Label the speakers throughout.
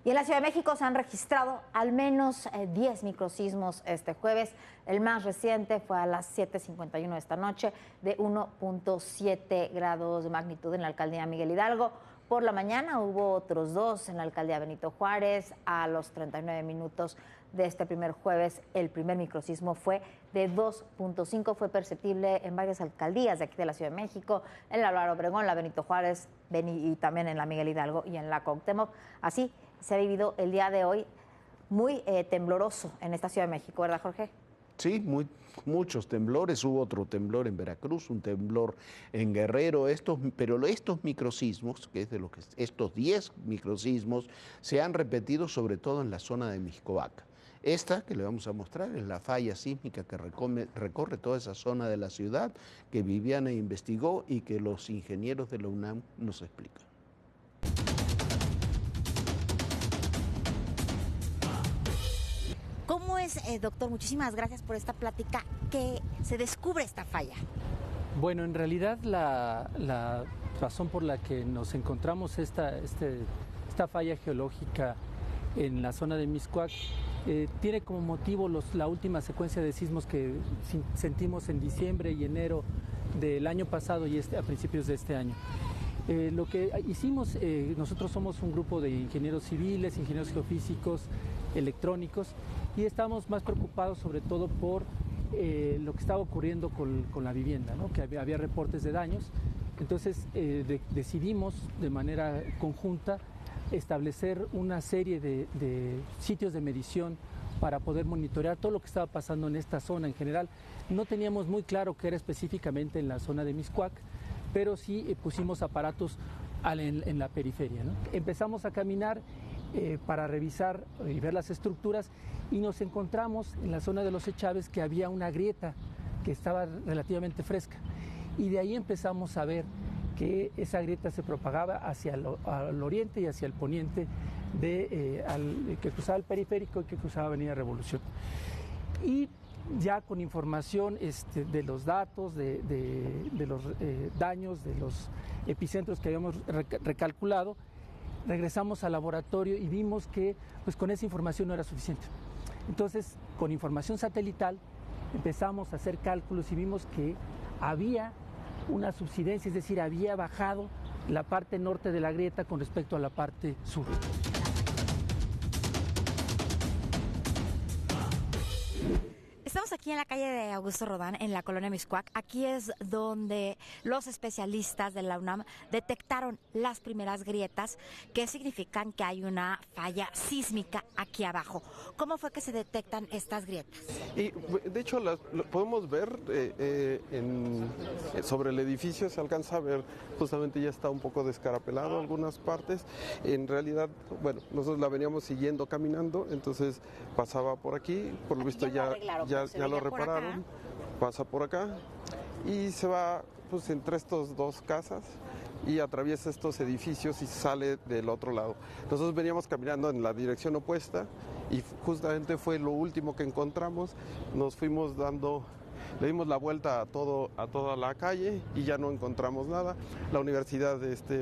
Speaker 1: Y en la Ciudad de México se han registrado al menos 10 microsismos este jueves. El más reciente fue a las 7:51 de esta noche, de 1.7 grados de magnitud en la alcaldía Miguel Hidalgo. Por la mañana hubo otros dos en la alcaldía Benito Juárez. A los 39 minutos de este primer jueves, el primer microsismo fue de 2.5. Fue perceptible en varias alcaldías de aquí de la Ciudad de México, en la Álvaro Obregón, la Benito Juárez y también en la Miguel Hidalgo y en la Cuauhtémoc. Así se ha vivido el día de hoy muy tembloroso en esta Ciudad de México, ¿verdad, Jorge?
Speaker 2: Sí, muchos temblores. Hubo otro temblor en Veracruz, un temblor en Guerrero. Pero estos microsismos, que es de lo que estos 10 microsismos, se han repetido sobre todo en la zona de Mixcoac. Esta que le vamos a mostrar es la falla sísmica que recorre toda esa zona de la ciudad, que Viviana investigó y que los ingenieros de la UNAM nos explican.
Speaker 1: ¿Cómo es, doctor? Muchísimas gracias por esta plática. ¿Qué se descubre esta falla?
Speaker 3: Bueno, en realidad la razón por la que nos encontramos esta falla geológica en la zona de Mixcoac tiene como motivo la última secuencia de sismos que sentimos en diciembre y enero del año pasado y a principios de este año. Lo que hicimos, nosotros somos un grupo de ingenieros civiles, ingenieros geofísicos, electrónicos, y estamos más preocupados sobre todo por lo que estaba ocurriendo con la vivienda, ¿no? Que había reportes de daños. Entonces decidimos de manera conjunta establecer una serie de sitios de medición para poder monitorear todo lo que estaba pasando en esta zona en general. No teníamos muy claro qué era específicamente en la zona de Mixcoac, pero sí pusimos aparatos en la periferia, ¿no? Empezamos a caminar para revisar y ver las estructuras y nos encontramos en la zona de los Echaves que había una grieta que estaba relativamente fresca, y de ahí empezamos a ver que esa grieta se propagaba hacia al oriente y hacia el poniente que cruzaba el periférico y que cruzaba Avenida Revolución. Y ya con información de los datos, de los daños, de los epicentros que habíamos recalculado, regresamos al laboratorio y vimos que pues, con esa información no era suficiente. Entonces, con información satelital, empezamos a hacer cálculos y vimos que había una subsidencia, es decir, había bajado la parte norte de la grieta con respecto a la parte sur.
Speaker 1: Estamos aquí en la calle de Augusto Rodán, en la colonia Mixcoac. Aquí es donde los especialistas de la UNAM detectaron las primeras grietas, que significan que hay una falla sísmica aquí abajo. ¿Cómo fue que se detectan estas grietas?
Speaker 4: Y de hecho lo podemos ver sobre el edificio, se alcanza a ver, justamente ya está un poco descarapelado algunas partes. En realidad, bueno, nosotros la veníamos siguiendo caminando, entonces pasaba por aquí, por lo visto ya lo repararon, pasa por acá y se va pues entre estos dos casas y atraviesa estos edificios y sale del otro lado. Nosotros veníamos caminando en la dirección opuesta y justamente fue lo último que encontramos. Nos fuimos le dimos la vuelta a toda la calle y ya no encontramos nada. La Universidad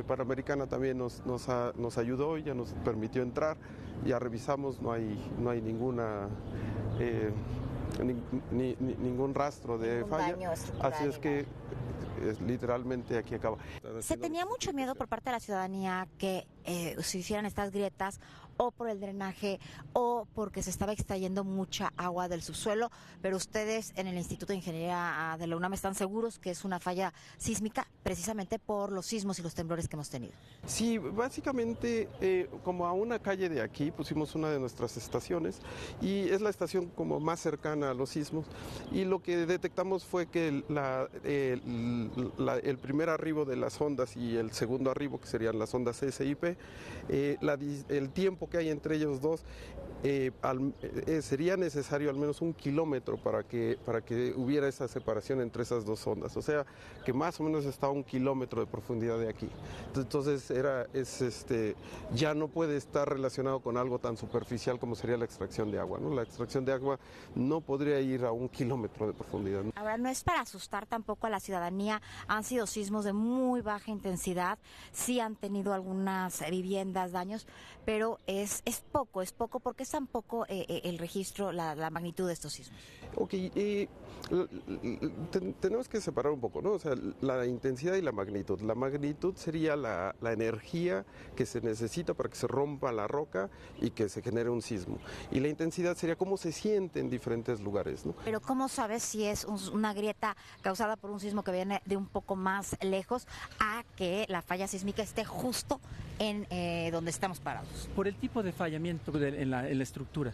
Speaker 4: Panamericana también nos ayudó y ya nos permitió entrar. Ya revisamos, no hay ninguna ningún rastro de falla. Así es que literalmente aquí acaba.
Speaker 1: Se tenía mucho miedo por parte de la ciudadanía que se hicieran estas grietas, o por el drenaje o porque se estaba extrayendo mucha agua del subsuelo, pero ustedes en el Instituto de Ingeniería de la UNAM están seguros que es una falla sísmica precisamente por los sismos y los temblores que hemos tenido.
Speaker 4: Sí, básicamente como a una calle de aquí pusimos una de nuestras estaciones y es la estación como más cercana a los sismos, y lo que detectamos fue que el primer arribo de las ondas y el segundo arribo, que serían las ondas SIP, el tiempo que hay entre ellos dos sería necesario al menos 1 kilómetro para que hubiera esa separación entre esas dos ondas, o sea que más o menos está a 1 kilómetro de profundidad de aquí. Entonces ya no puede estar relacionado con algo tan superficial como sería la extracción de agua, ¿no? La extracción de agua no podría ir a 1 kilómetro de profundidad.
Speaker 1: Ahora, no es para asustar tampoco a la ciudadanía, han sido sismos de muy baja intensidad, sí han tenido algunas viviendas daños, pero es poco porque es tan poco el registro, la magnitud de estos sismos.
Speaker 4: Ok, tenemos que separar un poco, ¿no? O sea, la intensidad y la magnitud. La magnitud sería la energía que se necesita para que se rompa la roca y que se genere un sismo. Y la intensidad sería cómo se siente en diferentes lugares, ¿no?
Speaker 1: Pero ¿cómo sabes si es una grieta causada por un sismo que viene de un poco más lejos a que la falla sísmica esté justo en donde estamos parados?
Speaker 3: Por el tipo de fallamiento en la estructura.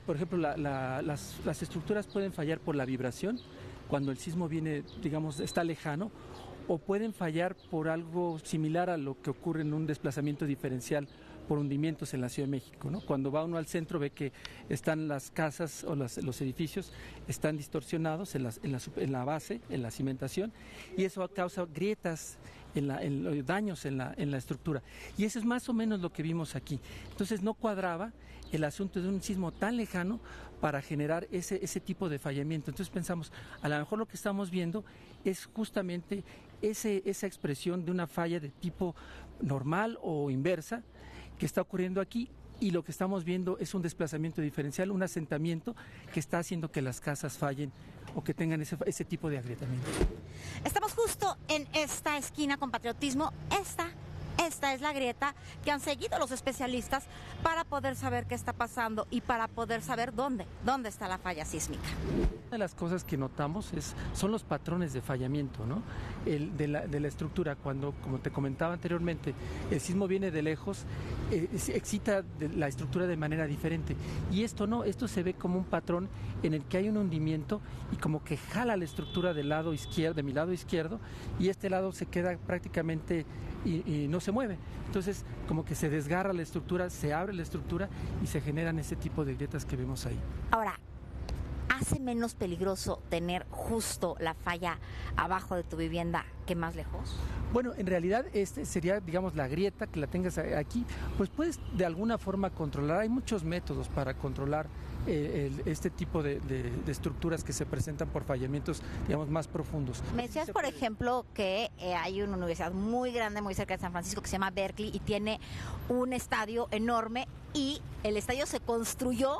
Speaker 3: Por ejemplo, las estructuras pueden fallar por la vibración, cuando el sismo viene, digamos, está lejano, o pueden fallar por algo similar a lo que ocurre en un desplazamiento diferencial por hundimientos en la Ciudad de México, ¿no? Cuando va uno al centro ve que están las casas o los edificios están distorsionados en la base, en la cimentación, y eso causa grietas, daños en la estructura. Y eso es más o menos lo que vimos aquí. Entonces no cuadraba el asunto de un sismo tan lejano para generar ese tipo de fallamiento. Entonces pensamos, a lo mejor lo que estamos viendo es justamente esa expresión de una falla de tipo normal o inversa que está ocurriendo aquí, y lo que estamos viendo es un desplazamiento diferencial, un asentamiento que está haciendo que las casas fallen o que tengan ese tipo de agrietamiento.
Speaker 1: Estamos justo en esta esquina con Patriotismo. Esta es la grieta que han seguido los especialistas para poder saber qué está pasando y para poder saber dónde está la falla sísmica.
Speaker 3: Una de las cosas que notamos son los patrones de fallamiento, ¿no? De la estructura. Cuando, como te comentaba anteriormente, el sismo viene de lejos, excita la estructura de manera diferente. Y esto se ve como un patrón en el que hay un hundimiento y como que jala la estructura de mi lado izquierdo, y este lado se queda prácticamente y no se mueve. Entonces, como que se desgarra la estructura, se abre la estructura y se generan ese tipo de grietas que vemos ahí.
Speaker 1: Ahora, ¿hace menos peligroso tener justo la falla abajo de tu vivienda que más lejos?
Speaker 3: Bueno, en realidad sería, digamos, la grieta, que la tengas aquí, pues puedes de alguna forma controlar. Hay muchos métodos para controlar este tipo de estructuras que se presentan por fallamientos, digamos, más profundos.
Speaker 1: Me decías, por ejemplo, que hay una universidad muy grande, muy cerca de San Francisco, que se llama Berkeley, y tiene un estadio enorme, y el estadio se construyó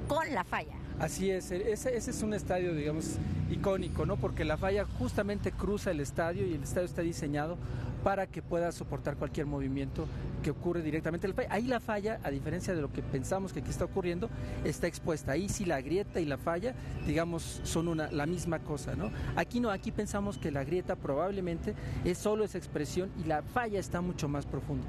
Speaker 1: con la falla.
Speaker 3: Así es, ese es un estadio, digamos, icónico, ¿no? Porque la falla justamente cruza el estadio, y el estadio está diseñado para que pueda soportar cualquier movimiento que ocurre directamente en la falla. Ahí la falla, a diferencia de lo que pensamos que aquí está ocurriendo, está expuesta. Ahí sí la grieta y la falla, digamos, son la misma cosa, ¿no? Aquí no, aquí pensamos que la grieta probablemente es solo esa expresión y la falla está mucho más profunda.